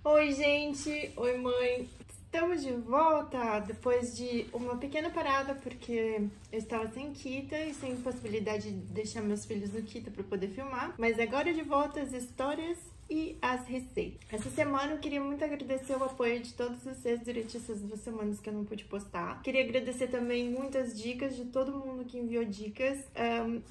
Oi, gente! Oi, mãe! Estamos de volta depois de uma pequena parada porque eu estava sem Kita e sem possibilidade de deixar meus filhos no Kita para poder filmar. Mas agora de volta as histórias e as receitas. Essa semana eu queria muito agradecer o apoio de todos vocês durante essas 2 semanas que eu não pude postar. Queria agradecer também muitas dicas de todo mundo que enviou dicas.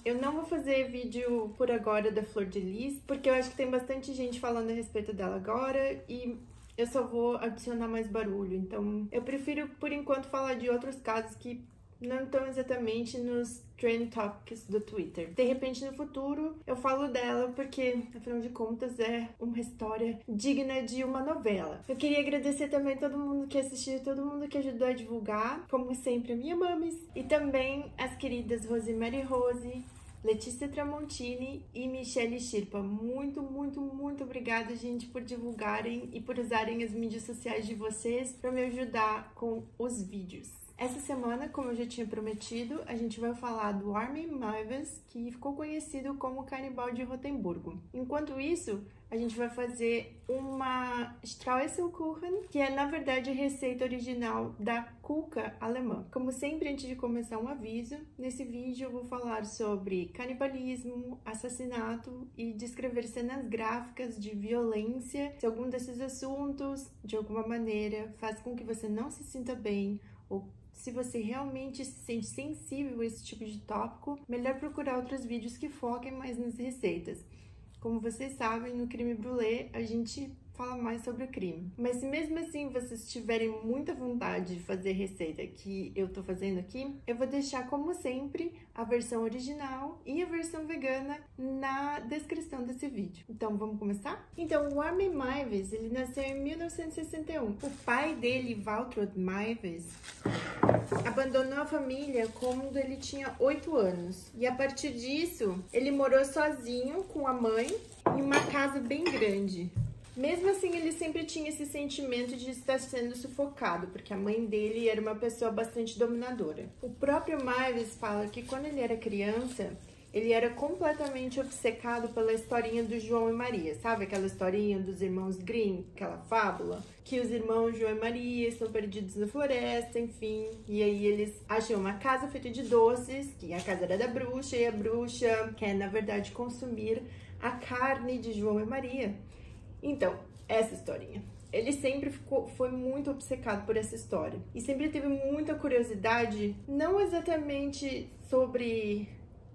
Eu não vou fazer vídeo por agora da Flor de Lis, porque eu acho que tem bastante gente falando a respeito dela agora e eu só vou adicionar mais barulho. Então eu prefiro por enquanto falar de outros casos que não estão exatamente nos Trend Topics do Twitter. De repente, no futuro, eu falo dela porque, afinal de contas, é uma história digna de uma novela. Eu queria agradecer também todo mundo que assistiu, todo mundo que ajudou a divulgar, como sempre, a minha mames, e também as queridas Rosemary Rose, Letícia Tramontini e Michelle Schirpa. Muito, muito, muito obrigada, gente, por divulgarem e por usarem as mídias sociais de vocês para me ajudar com os vídeos. Essa semana, como eu já tinha prometido, a gente vai falar do Armin Meiwes, que ficou conhecido como Canibal de Rotemburgo. Enquanto isso, a gente vai fazer uma Straußelkuchen, que é, na verdade, a receita original da cuca alemã. Como sempre, antes de começar, um aviso. Nesse vídeo eu vou falar sobre canibalismo, assassinato e descrever cenas gráficas de violência. Se algum desses assuntos, de alguma maneira, faz com que você não se sinta bem ou se você realmente se sente sensível a esse tipo de tópico, melhor procurar outros vídeos que foquem mais nas receitas. Como vocês sabem, no Crime Brulee a gente fala mais sobre o crime. Mas se mesmo assim vocês tiverem muita vontade de fazer a receita que eu tô fazendo aqui, eu vou deixar, como sempre, a versão original e a versão vegana na descrição desse vídeo. Então, vamos começar? Então, o Armin Meiwes, ele nasceu em 1961. O pai dele, Waltraud Meiwes, abandonou a família quando ele tinha 8 anos. E a partir disso, ele morou sozinho com a mãe em uma casa bem grande. Mesmo assim, ele sempre tinha esse sentimento de estar sendo sufocado, porque a mãe dele era uma pessoa bastante dominadora. O próprio Meiwes fala que quando ele era criança, ele era completamente obcecado pela historinha do João e Maria. Sabe aquela historinha dos irmãos Grimm, aquela fábula? Que os irmãos João e Maria estão perdidos na floresta, enfim. E aí eles acham uma casa feita de doces, que a casa era da bruxa, e a bruxa quer, na verdade, consumir a carne de João e Maria. Então, essa historinha. Ele sempre foi muito obcecado por essa história. E sempre teve muita curiosidade, não exatamente sobre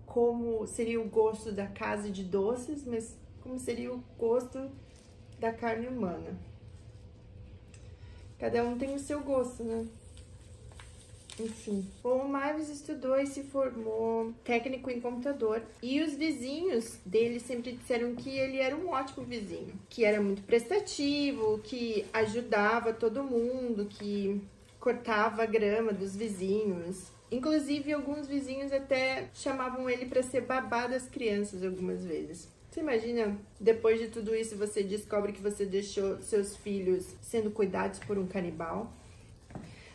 como seria o gosto da casa de doces, mas como seria o gosto da carne humana. Cada um tem o seu gosto, né? Enfim, o Meiwes estudou e se formou técnico em computador. E os vizinhos dele sempre disseram que ele era um ótimo vizinho, que era muito prestativo, que ajudava todo mundo, que cortava a grama dos vizinhos. Inclusive, alguns vizinhos até chamavam ele para ser babá das crianças algumas vezes. Você imagina, depois de tudo isso, você descobre que você deixou seus filhos sendo cuidados por um canibal?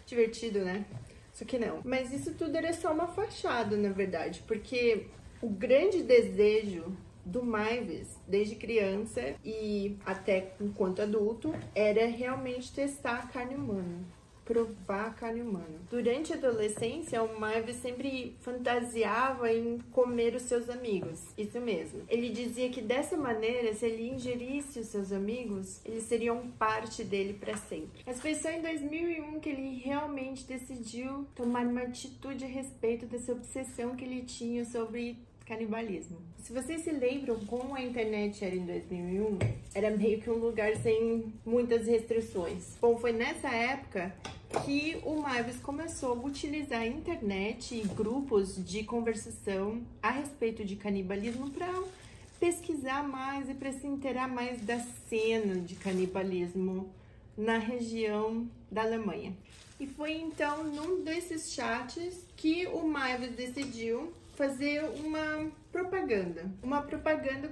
Divertido, né? Só que não. Mas isso tudo era só uma fachada, na verdade, porque o grande desejo do Meiwes, desde criança e até enquanto adulto, era realmente testar a carne humana, provar a carne humana. Durante a adolescência, o Meiwes sempre fantasiava em comer os seus amigos. Isso mesmo. Ele dizia que dessa maneira, se ele ingerisse os seus amigos, eles seriam parte dele para sempre. Mas foi só em 2001 que ele realmente decidiu tomar uma atitude a respeito dessa obsessão que ele tinha sobre canibalismo. Se vocês se lembram como a internet era em 2001, era meio que um lugar sem muitas restrições. Bom, foi nessa época que o Meiwes começou a utilizar a internet e grupos de conversação a respeito de canibalismo para pesquisar mais e para se inteirar mais da cena de canibalismo na região da Alemanha. E foi então num desses chats que o Meiwes decidiu fazer uma propaganda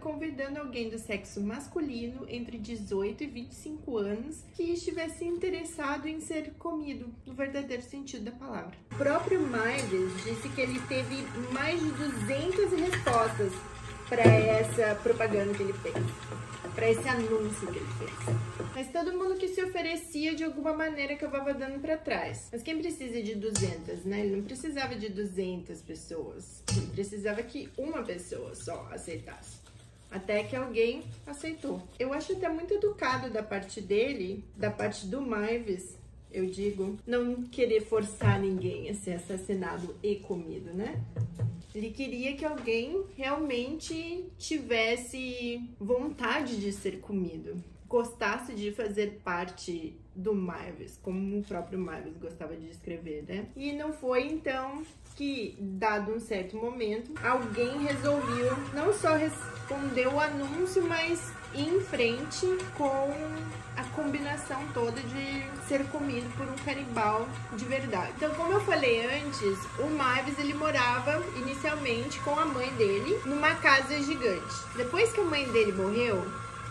convidando alguém do sexo masculino entre 18 e 25 anos que estivesse interessado em ser comido, no verdadeiro sentido da palavra. O próprio Meiwes disse que ele teve mais de 200 respostas para essa propaganda que ele fez. pra esse anúncio que ele fez. Mas todo mundo que se oferecia de alguma maneira acabava dando pra trás. Mas quem precisa de 200, né? Ele não precisava de 200 pessoas. Ele precisava que uma pessoa só aceitasse. Até que alguém aceitou. Eu acho até muito educado da parte dele, da parte do Maives, eu digo, não querer forçar ninguém a ser assassinado e comido, né? Ele queria que alguém realmente tivesse vontade de ser comido, gostasse de fazer parte do Maives, como o próprio Maives gostava de escrever, né? E não foi então que, dado um certo momento, alguém resolveu não só responder o anúncio, mas ir em frente com a combinação toda de ser comido por um canibal de verdade. Então, como eu falei antes, o Maives, ele morava inicialmente com a mãe dele numa casa gigante. Depois que a mãe dele morreu,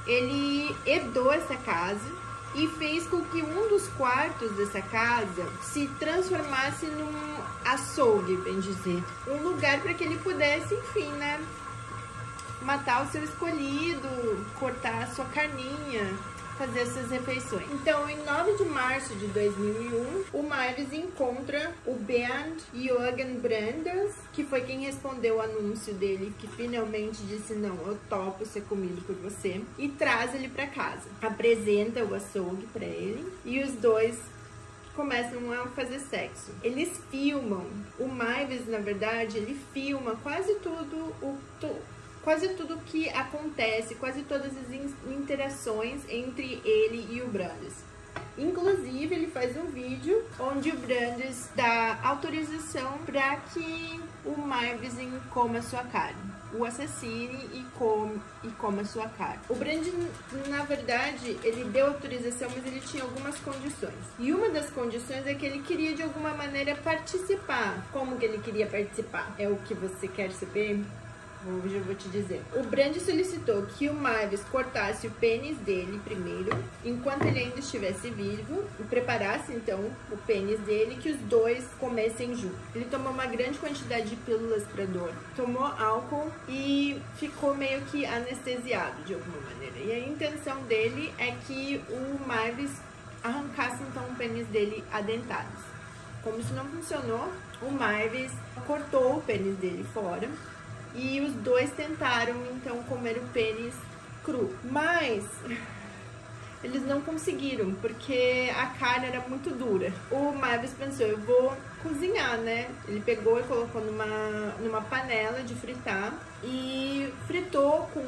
ele herdou essa casa e fez com que um dos quartos dessa casa se transformasse num açougue, bem dizer. Um lugar para que ele pudesse, enfim, né, matar o seu escolhido, cortar a sua carninha, fazer essas refeições. Então, em 9 de março de 2001, o Maives encontra o Bernd Jürgen Brandes, que foi quem respondeu o anúncio dele, que finalmente disse, não, eu topo ser comido por você, e traz ele para casa. Apresenta o açougue para ele, e os dois começam a fazer sexo. Eles filmam. O Maives, na verdade, ele filma quase tudo que acontece, quase todas as interações entre ele e o Brandes. Inclusive, ele faz um vídeo onde o Brandes dá autorização para que o Maives coma sua carne, o assassine e coma sua carne. O Brandes, na verdade, ele deu autorização, mas ele tinha algumas condições. E uma das condições é que ele queria, de alguma maneira, participar. Como que ele queria participar? É o que você quer saber? Hoje eu vou te dizer. O Brandes solicitou que o Maives cortasse o pênis dele primeiro, enquanto ele ainda estivesse vivo, e preparasse então o pênis dele, que os dois comessem junto. Ele tomou uma grande quantidade de pílulas para dor, tomou álcool e ficou meio que anestesiado de alguma maneira. E a intenção dele é que o Maives arrancasse então o pênis dele a dentadas. Como isso não funcionou, o Maives cortou o pênis dele fora. E os dois tentaram, então, comer o pênis cru. Mas eles não conseguiram, porque a carne era muito dura. O Maives pensou, eu vou cozinhar, né? Ele pegou e colocou numa panela de fritar e fritou com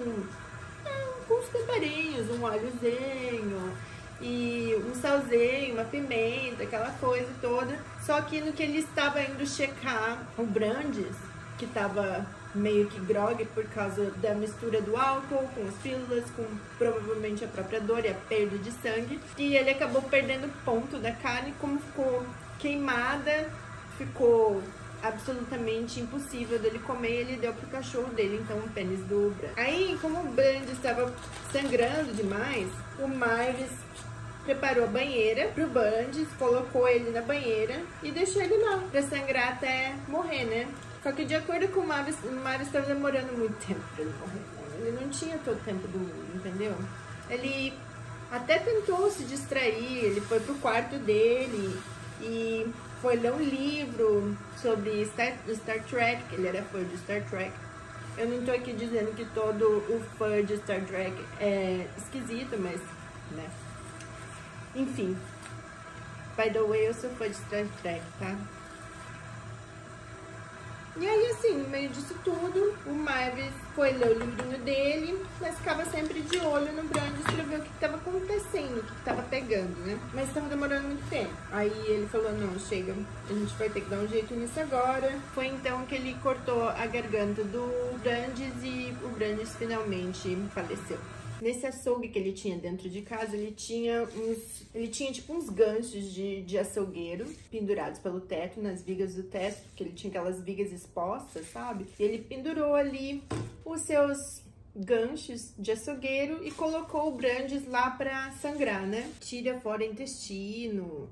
uns temperinhos, um óleozinho e um salzinho, uma pimenta, aquela coisa toda. Só que no que ele estava indo checar o Brandes, que estava meio que grog por causa da mistura do álcool com as pílulas, com provavelmente a própria dor e a perda de sangue, e ele acabou perdendo ponto da carne. Como ficou queimada, ficou absolutamente impossível dele comer, ele deu pro cachorro dele, então, o pênis do Brandes. Aí, como o Brandes estava sangrando demais, o Maives preparou a banheira pro Brandes, colocou ele na banheira e deixou ele lá pra sangrar até morrer, né? Só que, de acordo com o Maives estava demorando muito tempo pra ele morrer. Ele não tinha todo o tempo do mundo, entendeu? Ele até tentou se distrair, ele foi pro quarto dele e foi ler um livro sobre Star Trek, que ele era fã de Star Trek. Eu não tô aqui dizendo que todo o fã de Star Trek é esquisito, mas, né? Enfim. By the way, eu sou fã de Star Trek, tá? E aí, assim, no meio disso tudo, o Maives foi ler o livrinho dele, mas ficava sempre de olho no Brandes pra ver o que estava acontecendo, o que estava pegando, né? Mas estava demorando muito tempo. Aí ele falou, não, chega, a gente vai ter que dar um jeito nisso agora. Foi então que ele cortou a garganta do Brandes e o Brandes finalmente faleceu. Nesse açougue que ele tinha dentro de casa, ele tinha tipo uns ganchos de açougueiro pendurados pelo teto, nas vigas do teto, porque ele tinha aquelas vigas expostas, sabe? E ele pendurou ali os seus ganchos de açougueiro e colocou o Brandes lá pra sangrar, né? Tira fora intestino,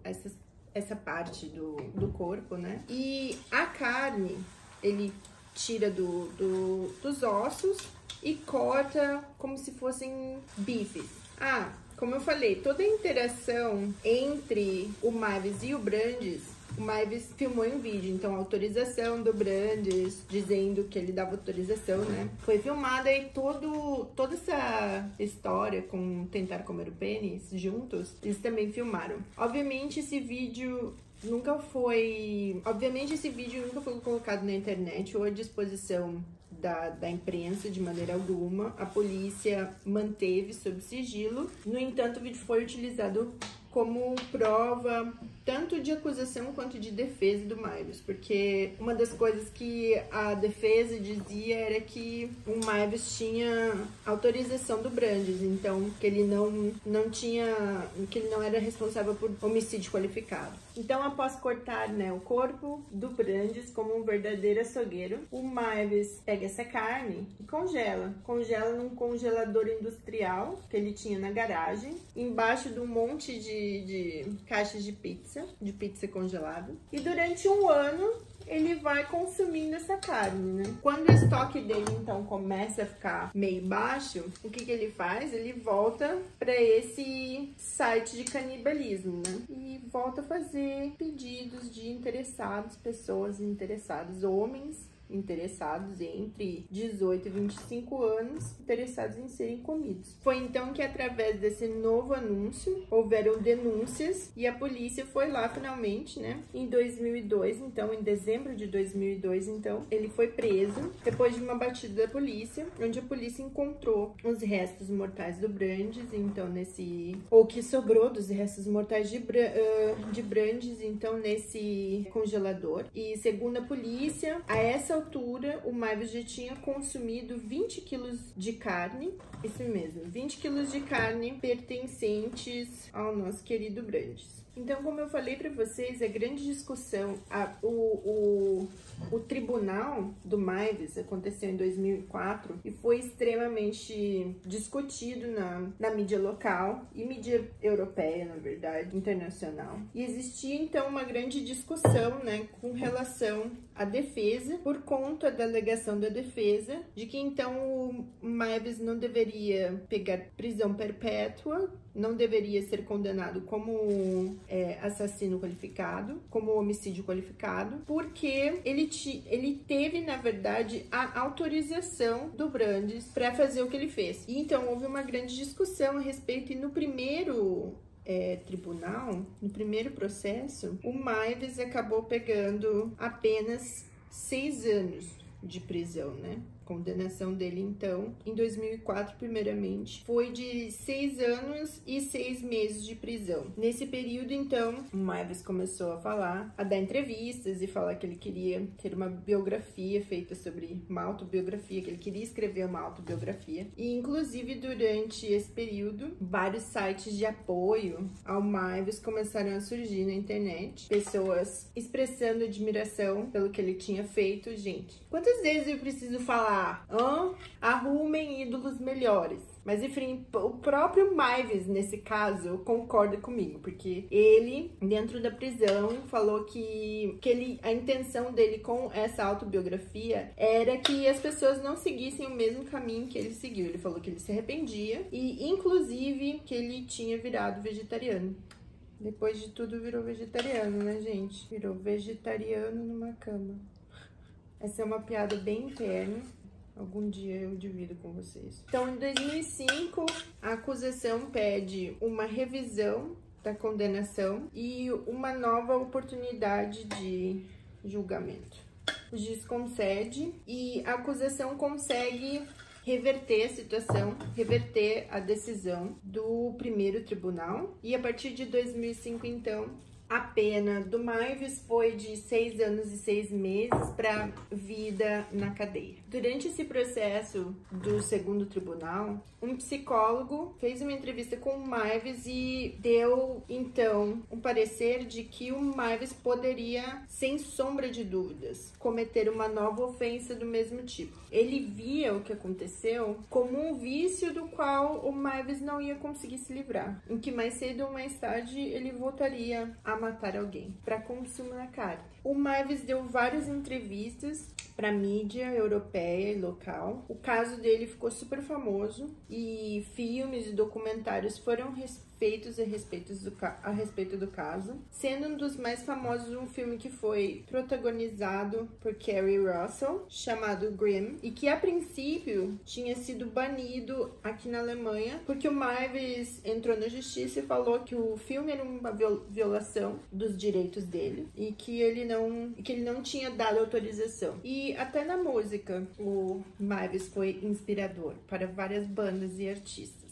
essa parte do corpo, né? E a carne, ele tira dos ossos e corta como se fossem bifes. Ah, como eu falei, toda a interação entre o Mavs e o Brandes, o Mavs filmou em vídeo, então a autorização do Brandes, dizendo que ele dava autorização, né? Foi filmada e toda essa história com tentar comer o pênis juntos, eles também filmaram. Obviamente esse vídeo nunca foi colocado na internet ou à disposição da imprensa de maneira alguma. A polícia manteve sob sigilo. No entanto, o vídeo foi utilizado como prova tanto de acusação quanto de defesa do Mavs, porque uma das coisas que a defesa dizia era que o Mavs tinha autorização do Brandes, então que ele que ele não era responsável por homicídio qualificado. Então, após cortar, né, o corpo do Brandes como um verdadeiro açougueiro, o Mavs pega essa carne e congela num congelador industrial que ele tinha na garagem, embaixo de um monte de caixas de pizza congelada. E durante um ano ele vai consumindo essa carne, né? Quando o estoque dele, então, começa a ficar meio baixo, o que ele faz? Ele volta para esse site de canibalismo, né? E volta a fazer pedidos de interessados, pessoas interessadas, homens interessados entre 18 e 25 anos, interessados em serem comidos. Foi então que, através desse novo anúncio, houveram denúncias e a polícia foi lá finalmente, né? Em 2002, então, em dezembro de 2002, então, ele foi preso depois de uma batida da polícia, onde a polícia encontrou os restos mortais do Brandes, então, ou que sobrou dos restos mortais de Brandes, então, nesse congelador. E, segundo a polícia, a essa altura, o Mavs já tinha consumido 20 quilos de carne, isso mesmo, 20 quilos de carne pertencentes ao nosso querido Brandes. Então, como eu falei para vocês, a grande discussão, o tribunal do Mavs aconteceu em 2004 e foi extremamente discutido na mídia local e mídia europeia, na verdade, internacional. E existia, então, uma grande discussão, né, com relação à defesa, por conta da alegação da defesa, de que, então, o Mavs não deveria pegar prisão perpétua, não deveria ser condenado como assassino qualificado, como homicídio qualificado, porque ele teve, na verdade, a autorização do Brandes para fazer o que ele fez. E então houve uma grande discussão a respeito, e no primeiro tribunal, no primeiro processo, o Mavs acabou pegando apenas 6 anos de prisão, né? Condenação dele, então, em 2004, primeiramente, foi de 6 anos e 6 meses de prisão. Nesse período, então, o Mavs começou a falar, a dar entrevistas e falar que ele queria ter uma biografia feita sobre uma autobiografia, que ele queria escrever uma autobiografia. E, inclusive, durante esse período, vários sites de apoio ao Mavs começaram a surgir na internet. Pessoas expressando admiração pelo que ele tinha feito. Gente, quantas vezes eu preciso falar? Arrumem ídolos melhores. Mas, enfim, o próprio Mavs, nesse caso, concorda comigo, porque ele, dentro da prisão, falou que a intenção dele com essa autobiografia era que as pessoas não seguissem o mesmo caminho que ele seguiu. Ele falou que ele se arrependia e, inclusive, que ele tinha virado vegetariano. Depois de tudo, virou vegetariano, né, gente? Virou vegetariano numa cama. Essa é uma piada bem interna. Algum dia eu divido com vocês. Então, em 2005, a acusação pede uma revisão da condenação e uma nova oportunidade de julgamento. O juiz concede e a acusação consegue reverter a situação, reverter a decisão do primeiro tribunal. E a partir de 2005, então, a pena do Mavs foi de 6 anos e 6 meses para vida na cadeia. Durante esse processo do segundo tribunal, um psicólogo fez uma entrevista com o Mavs e deu, então, um parecer de que o Mavs poderia, sem sombra de dúvidas, cometer uma nova ofensa do mesmo tipo. Ele via o que aconteceu como um vício do qual o Mavs não ia conseguir se livrar, em que mais cedo ou mais tarde ele voltaria a a matar alguém para consumo na carne. O Meiwes deu várias entrevistas para mídia europeia e local. O caso dele ficou super famoso e filmes e documentários foram feitos a respeito do caso, sendo um dos mais famosos um filme que foi protagonizado por Kerry Russell, chamado Grimm, e que a princípio tinha sido banido aqui na Alemanha, porque o Meiwes entrou na justiça e falou que o filme era uma violação dos direitos dele e que ele não tinha dado autorização. E até na música, o Meiwes foi inspirador para várias bandas e artistas.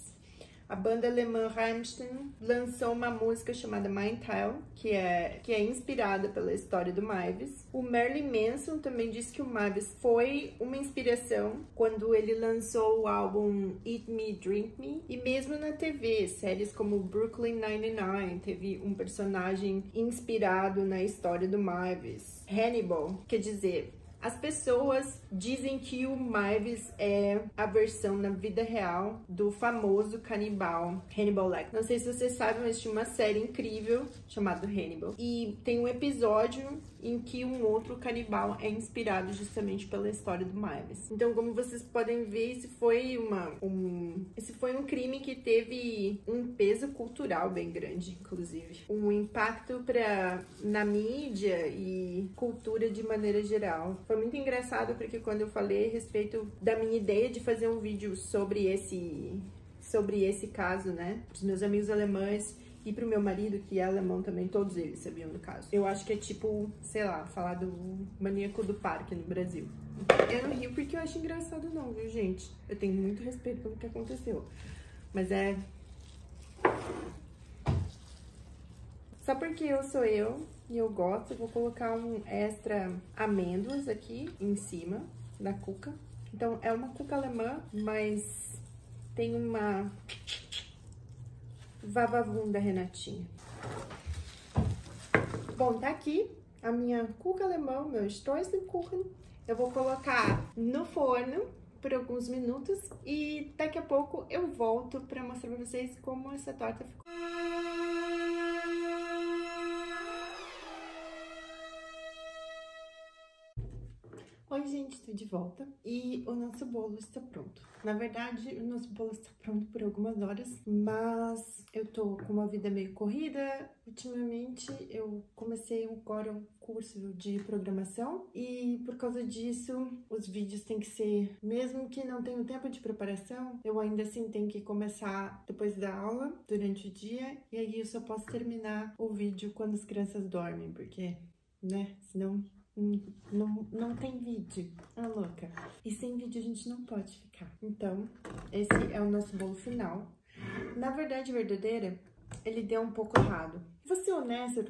A banda alemã Rammstein lançou uma música chamada Mein Teil, que é inspirada pela história do Meiwes. O Marilyn Manson também disse que o Meiwes foi uma inspiração quando ele lançou o álbum Eat Me, Drink Me. E mesmo na TV, séries como Brooklyn Nine-Nine teve um personagem inspirado na história do Meiwes. Hannibal, quer dizer... As pessoas dizem que o Meiwes é a versão na vida real do famoso canibal Hannibal Lecter. Não sei se vocês sabem, mas tinha uma série incrível chamada Hannibal. E tem um episódio em que um outro canibal é inspirado justamente pela história do Meiwes. Então, como vocês podem ver, esse foi um crime que teve um peso cultural bem grande, inclusive. Um impacto na mídia e cultura de maneira geral. Foi muito engraçado porque quando eu falei a respeito da minha ideia de fazer um vídeo sobre esse caso, né, para os meus amigos alemães e pro meu marido, que é alemão também, todos eles sabiam do caso. Eu acho que é tipo, sei lá, falar do maníaco do parque no Brasil. Eu não rio porque eu acho engraçado não, viu, gente? Eu tenho muito respeito pelo que aconteceu. Mas é... Só porque eu sou eu e eu gosto, eu vou colocar um extra amêndoas aqui em cima da cuca. Então, é uma cuca alemã, mas tem uma vavavunda Renatinha. Bom, tá aqui a minha cuca alemã, meu Streuselkuchen. Eu vou colocar no forno por alguns minutos e daqui a pouco eu volto pra mostrar pra vocês como essa torta ficou. Oi, gente, tô de volta e o nosso bolo está pronto. Na verdade, o nosso bolo está pronto por algumas horas, mas eu tô com uma vida meio corrida. Ultimamente, eu comecei agora um curso de programação e por causa disso, os vídeos têm que ser, mesmo que não tenha tempo de preparação, eu ainda assim tenho que começar depois da aula, durante o dia, e aí eu só posso terminar o vídeo quando as crianças dormem, porque, né, senão... Não tem vídeo, ah, louca. E sem vídeo a gente não pode ficar. Então, esse é o nosso bolo final. Na verdade, verdadeira, ele deu um pouco errado. Vou ser honesta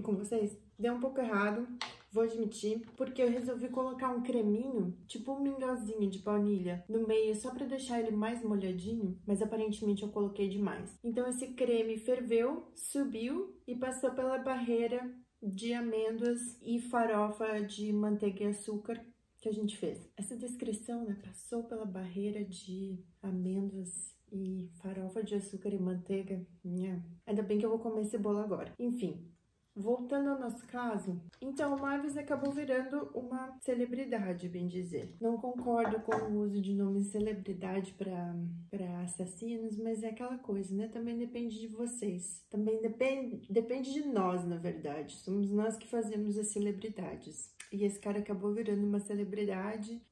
com vocês, deu um pouco errado, vou admitir, porque eu resolvi colocar um creminho, tipo um mingauzinho de baunilha, no meio, só pra deixar ele mais molhadinho, mas aparentemente eu coloquei demais. Então, esse creme ferveu, subiu e passou pela barreira de amêndoas e farofa de manteiga e açúcar que a gente fez. Essa descrição, né, passou pela barreira de amêndoas e farofa de açúcar e manteiga. Ainda bem que eu vou comer esse bolo agora. Enfim, voltando ao nosso caso, então o Meiwes acabou virando uma celebridade, bem dizer. Não concordo com o uso de nome celebridade para assassinos, mas é aquela coisa, né? Também depende de vocês. Também depende de nós, na verdade. Somos nós que fazemos as celebridades. E esse cara acabou virando uma celebridade,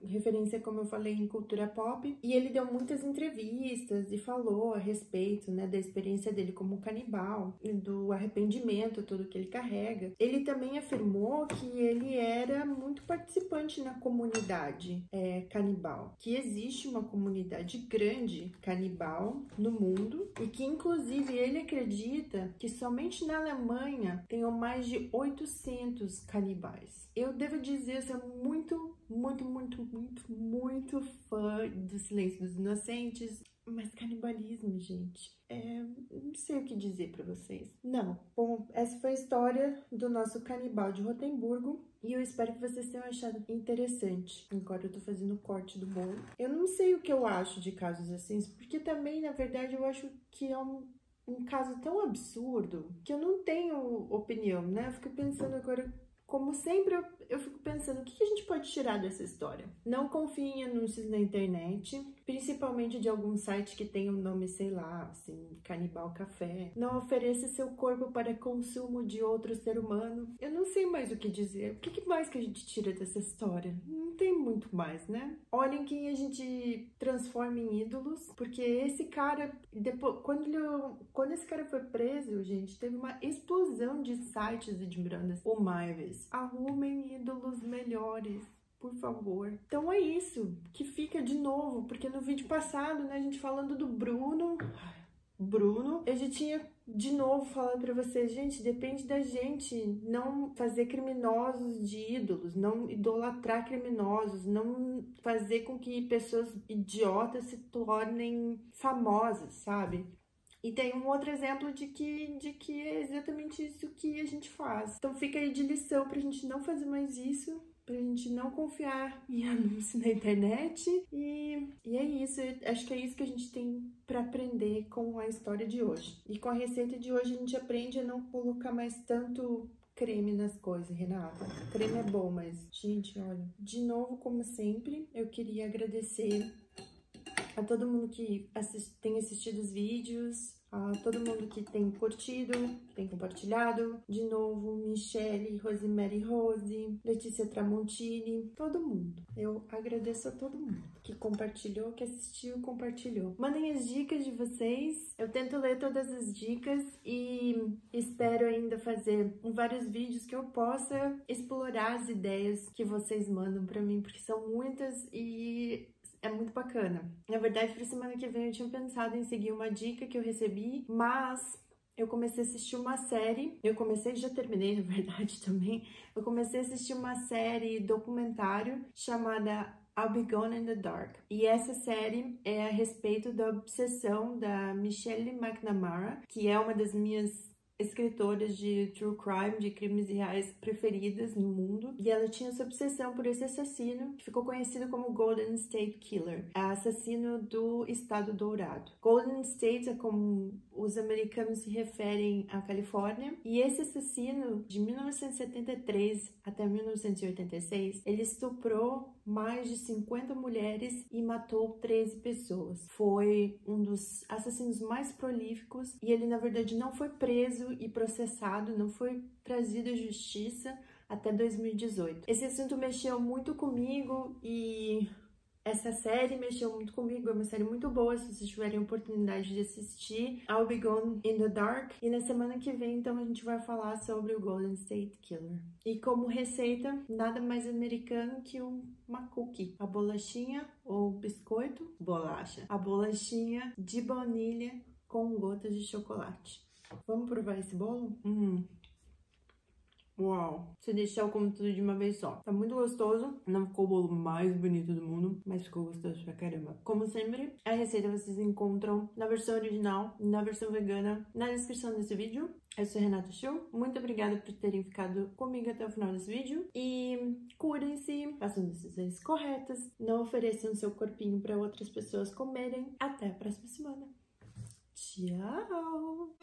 referência, como eu falei, em cultura pop. E ele deu muitas entrevistas e falou a respeito, né, da experiência dele como canibal e do arrependimento todo que ele carrega. Ele também afirmou que ele era muito participante na comunidade canibal, que existe uma comunidade grande canibal no mundo e que, inclusive, ele acredita que somente na Alemanha tenham mais de 800 canibais. Eu devo dizer, eu sou muito fã do Silêncio dos Inocentes, mas canibalismo, gente, não sei o que dizer pra vocês. Não. Bom, essa foi a história do nosso canibal de Rotemburgo e eu espero que vocês tenham achado interessante. Agora eu tô fazendo o corte do bolo. Eu não sei o que eu acho de casos assim, porque também, na verdade, eu acho que é um caso tão absurdo que eu não tenho opinião, né? Eu fico pensando agora, como sempre, eu fico pensando, o que a gente pode tirar dessa história? Não confie em anúncios na internet, principalmente de algum site que tenha um nome, sei lá, assim, Canibal Café. Não ofereça seu corpo para consumo de outro ser humano. Eu não sei mais o que dizer. O que mais que a gente tira dessa história? Não tem muito mais, né? Olhem quem a gente transforma em ídolos, porque esse cara, depois, quando esse cara foi preso, gente, teve uma explosão de sites admirando o Maives. Arrumem ídolos melhores, por favor. Então é isso, que fica de novo, porque no vídeo passado, né, a gente falando do Bruno, eu já tinha de novo falado pra vocês, gente, depende da gente não fazer criminosos de ídolos, não idolatrar criminosos, não fazer com que pessoas idiotas se tornem famosas, sabe? E tem um outro exemplo de que é exatamente isso que a gente faz. Então fica aí de lição pra gente não fazer mais isso, pra gente não confiar em anúncio na internet. E é isso, acho que é isso que a gente tem pra aprender com a história de hoje. E com a receita de hoje a gente aprende a não colocar mais tanto creme nas coisas, Renata. Creme é bom, mas, gente, olha, de novo, como sempre, eu queria agradecer a todo mundo que tem assistido os vídeos, a todo mundo que tem curtido, que tem compartilhado. De novo, Michelle, Rosemary Rose, Letícia Tramontini, todo mundo. Eu agradeço a todo mundo que compartilhou, que assistiu, compartilhou. Mandem as dicas de vocês. Eu tento ler todas as dicas e espero ainda fazer vários vídeos que eu possa explorar as ideias que vocês mandam pra mim, porque são muitas e é muito bacana. Na verdade, para semana que vem eu tinha pensado em seguir uma dica que eu recebi, mas eu comecei a assistir uma série. Já terminei, na verdade, também. Eu comecei a assistir uma série documentário chamada I'll Be Gone in the Dark. E essa série é a respeito da obsessão da Michelle McNamara, que é uma das minhas escritoras de true crime, de crimes reais preferidas no mundo, e ela tinha essa obsessão por esse assassino que ficou conhecido como Golden State Killer, assassino do Estado Dourado. Golden State é como os americanos se referem à Califórnia, e esse assassino, de 1973 até 1986, ele estuprou mais de 50 mulheres e matou 13 pessoas. Foi um dos assassinos mais prolíficos e ele, na verdade, não foi preso e processado, não foi trazido à justiça até 2018. Esse assunto mexeu muito comigo e essa série mexeu muito comigo, é uma série muito boa, se vocês tiverem a oportunidade de assistir. I'll Be Gone in the Dark. E na semana que vem, então, a gente vai falar sobre o Golden State Killer. E como receita, nada mais americano que uma cookie. A bolachinha ou biscoito, bolacha. A bolachinha de baunilha com gotas de chocolate. Vamos provar esse bolo? Uau! Se deixar eu como tudo de uma vez só. Tá muito gostoso. Não ficou o bolo mais bonito do mundo, mas ficou gostoso pra caramba. Como sempre, a receita vocês encontram na versão original, na versão vegana, na descrição desse vídeo. Eu sou Renata Show. Muito obrigada por terem ficado comigo até o final desse vídeo. E cuidem-se, façam decisões corretas, não ofereçam seu corpinho para outras pessoas comerem. Até a próxima semana. Tchau!